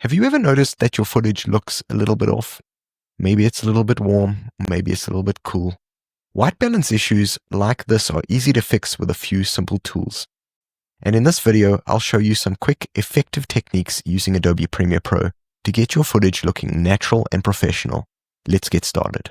Have you ever noticed that your footage looks a little bit off? Maybe it's a little bit warm, maybe it's a little bit cool. White balance issues like this are easy to fix with a few simple tools. And in this video, I'll show you some quick, effective techniques using Adobe Premiere Pro to get your footage looking natural and professional. Let's get started.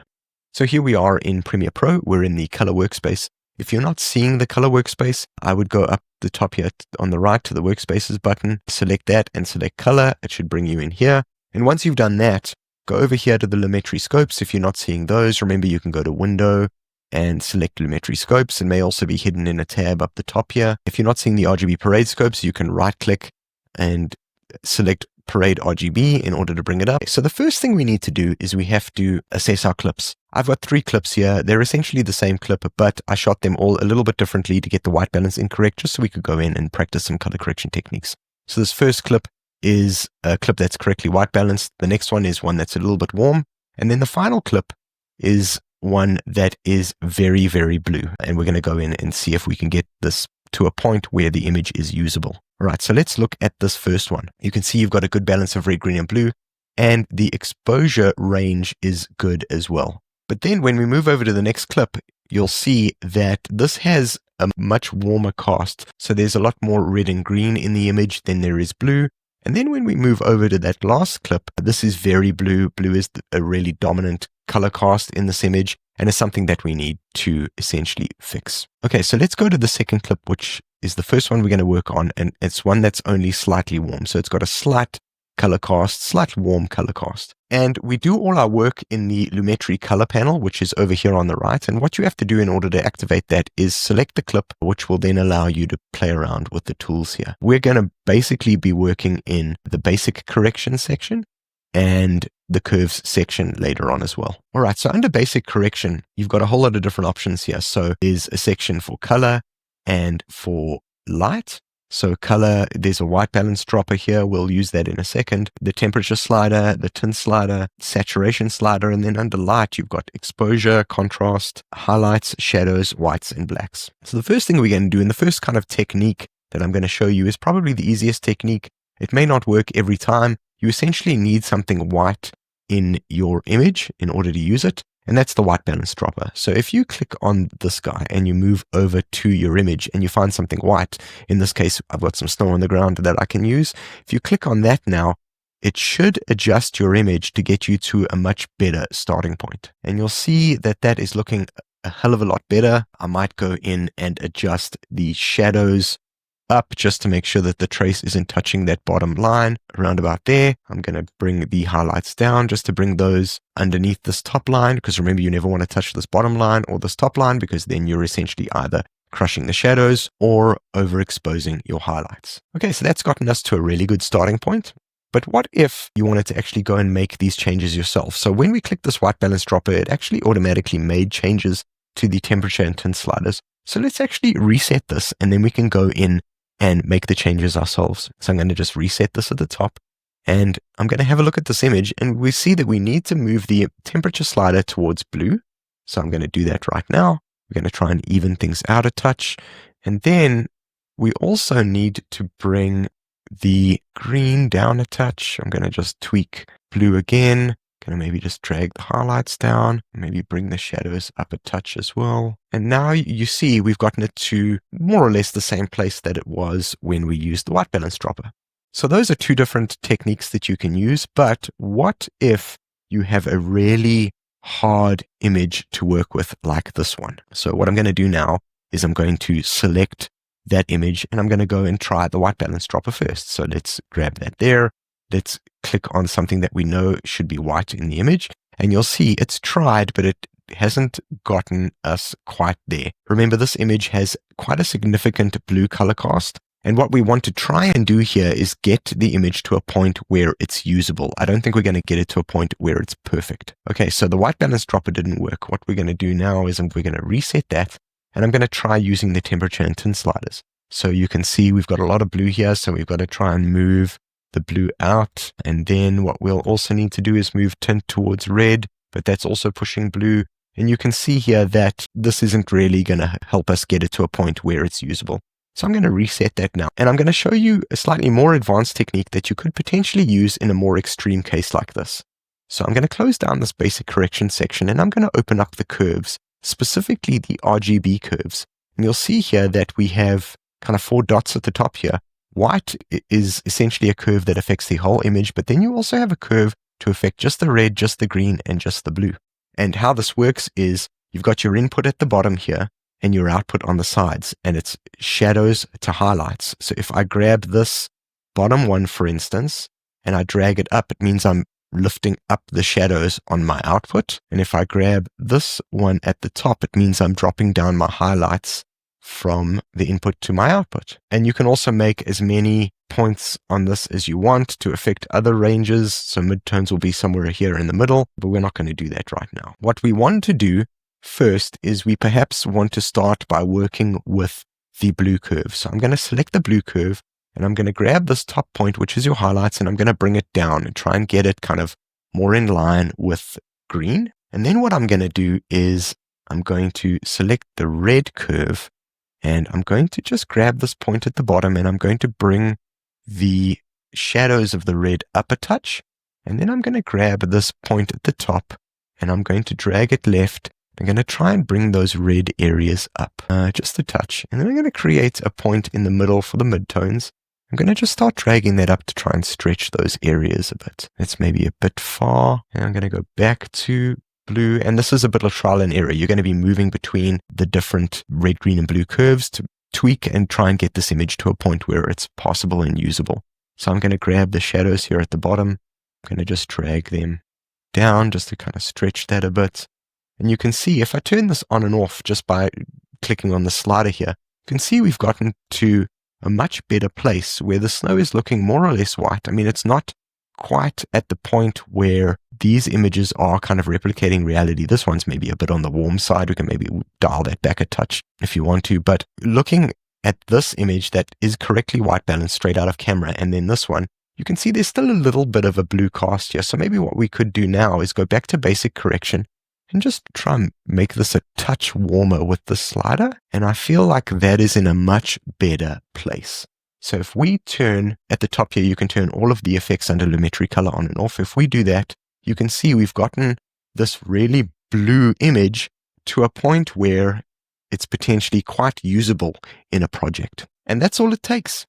So here we are in Premiere Pro. We're in the color workspace. If you're not seeing the color workspace, I would go up the top here on the right to the workspaces button, select that and select color. It should bring you in here. And once you've done that, go over here to the Lumetri Scopes. If you're not seeing those, remember you can go to Window and select Lumetri Scopes. It may also be hidden in a tab up the top here. If you're not seeing the RGB Parade scopes, you can right click and select Parade RGB in order to bring it up. So the first thing we need to do is we have to assess our clips. I've got 3 clips here. They're essentially the same clip, but I shot them all a little bit differently to get the white balance incorrect, just so we could go in and practice some color correction techniques. So this first clip is a clip that's correctly white balanced. The next one is one that's a little bit warm. And then the final clip is one that is very, very blue. And we're going to go in and see if we can get this to a point where the image is usable. All right, so let's look at this first one. You can see you've got a good balance of red, green, and blue, and the exposure range is good as well. But then when we move over to the next clip, you'll see that this has a much warmer cast. So there's a lot more red and green in the image than there is blue. And then when we move over to that last clip, this is very blue. Blue is a really dominant color cast in this image, and it's something that we need to essentially fix. Okay, so let's go to the second clip, which is the first one we're going to work on, and it's one that's only slightly warm. So it's got a slight color cast, slightly warm color cast. And we do all our work in the Lumetri Color panel, which is over here on the right. And what you have to do in order to activate that is select the clip, which will then allow you to play around with the tools here. We're going to basically be working in the basic correction section and the curves section later on as well. All right, so under basic correction, you've got a whole lot of different options here. So there's a section for color and for light. So color, there's a white balance dropper here. We'll use that in a second. The temperature slider, the tint slider, saturation slider, and then under light, you've got exposure, contrast, highlights, shadows, whites, and blacks. So the first thing we're going to do, and the first kind of technique that I'm going to show you is probably the easiest technique. It may not work every time. You essentially need something white in your image in order to use it. And that's the white balance dropper. So if you click on this guy and you move over to your image and you find something white, in this case, I've got some snow on the ground that I can use. If you click on that now, it should adjust your image to get you to a much better starting point. And you'll see that that is looking a hell of a lot better. I might go in and adjust the shadows up just to make sure that the trace isn't touching that bottom line around about there. I'm going to bring the highlights down just to bring those underneath this top line, because remember, you never want to touch this bottom line or this top line, because then you're essentially either crushing the shadows or overexposing your highlights. Okay, so that's gotten us to a really good starting point. But what if you wanted to actually go and make these changes yourself? So when we click this white balance dropper, it actually automatically made changes to the temperature and tint sliders. So let's actually reset this, and then we can go in and make the changes ourselves. So I'm going to just reset this at the top, and I'm going to have a look at this image, and we see that we need to move the temperature slider towards blue. So I'm going to do that right now. We're going to try and even things out a touch. And then we also need to bring the green down a touch. I'm going to just tweak blue again. Going to maybe just drag the highlights down, maybe bring the shadows up a touch as well. And now you see we've gotten it to more or less the same place that it was when we used the white balance dropper. So those are 2 different techniques that you can use. But what if you have a really hard image to work with like this one? So what I'm going to do now is I'm going to select that image, and I'm going to go and try the white balance dropper first. So let's grab that there. Let's click on something that we know should be white in the image, and you'll see it's tried, but it hasn't gotten us quite there. Remember, this image has quite a significant blue color cast, and what we want to try and do here is get the image to a point where it's usable. I don't think we're going to get it to a point where it's perfect. Okay, so the white balance dropper didn't work. What we're going to do now is we're going to reset that, and I'm going to try using the temperature and tint sliders. So you can see we've got a lot of blue here, so we've got to try and move the blue out. And then what we'll also need to do is move tint towards red, but that's also pushing blue. And you can see here that this isn't really going to help us get it to a point where it's usable. So I'm going to reset that now, and I'm going to show you a slightly more advanced technique that you could potentially use in a more extreme case like this. So I'm going to close down this basic correction section, and I'm going to open up the curves, specifically the RGB curves. And you'll see here that we have kind of 4 dots at the top here. White is essentially a curve that affects the whole image, but then you also have a curve to affect just the red, just the green, and just the blue. And how this works is you've got your input at the bottom here and your output on the sides, and it's shadows to highlights. So if I grab this bottom one, for instance, and I drag it up, it means I'm lifting up the shadows on my output. And if I grab this one at the top, it means I'm dropping down my highlights from the input to my output. And you can also make as many points on this as you want to affect other ranges. So midtones will be somewhere here in the middle, but we're not going to do that right now. What we want to do first is we perhaps want to start by working with the blue curve. So I'm going to select the blue curve, and I'm going to grab this top point, which is your highlights, and I'm going to bring it down and try and get it kind of more in line with green. And then what I'm going to do is I'm going to select the red curve, and I'm going to just grab this point at the bottom, and I'm going to bring the shadows of the red up a touch. And then I'm going to grab this point at the top, and I'm going to drag it left. I'm going to try and bring those red areas up just a touch. And then I'm going to create a point in the middle for the midtones. I'm going to just start dragging that up to try and stretch those areas a bit. It's maybe a bit far. And I'm going to go back to blue. And this is a bit of trial and error. You're going to be moving between the different red, green, and blue curves to tweak and try and get this image to a point where it's possible and usable. So I'm going to grab the shadows here at the bottom. I'm going to just drag them down just to kind of stretch that a bit. And you can see if I turn this on and off just by clicking on the slider here, you can see we've gotten to a much better place where the snow is looking more or less white. I mean, it's not quite at the point where these images are kind of replicating reality. This one's maybe a bit on the warm side. We can maybe dial that back a touch if you want to. But looking at this image that is correctly white balanced straight out of camera, and then this one, you can see there's still a little bit of a blue cast here. So maybe what we could do now is go back to basic correction and just try and make this a touch warmer with the slider. And I feel like that is in a much better place. So if we turn at the top here, you can turn all of the effects under Lumetri Color on and off. If we do that, you can see we've gotten this really blue image to a point where it's potentially quite usable in a project. And that's all it takes.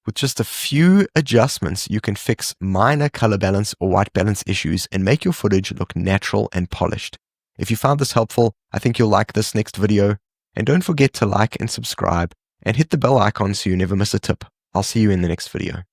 With just a few adjustments, you can fix minor color balance or white balance issues and make your footage look natural and polished. If you found this helpful, I think you'll like this next video. And don't forget to like and subscribe and hit the bell icon so you never miss a tip. I'll see you in the next video.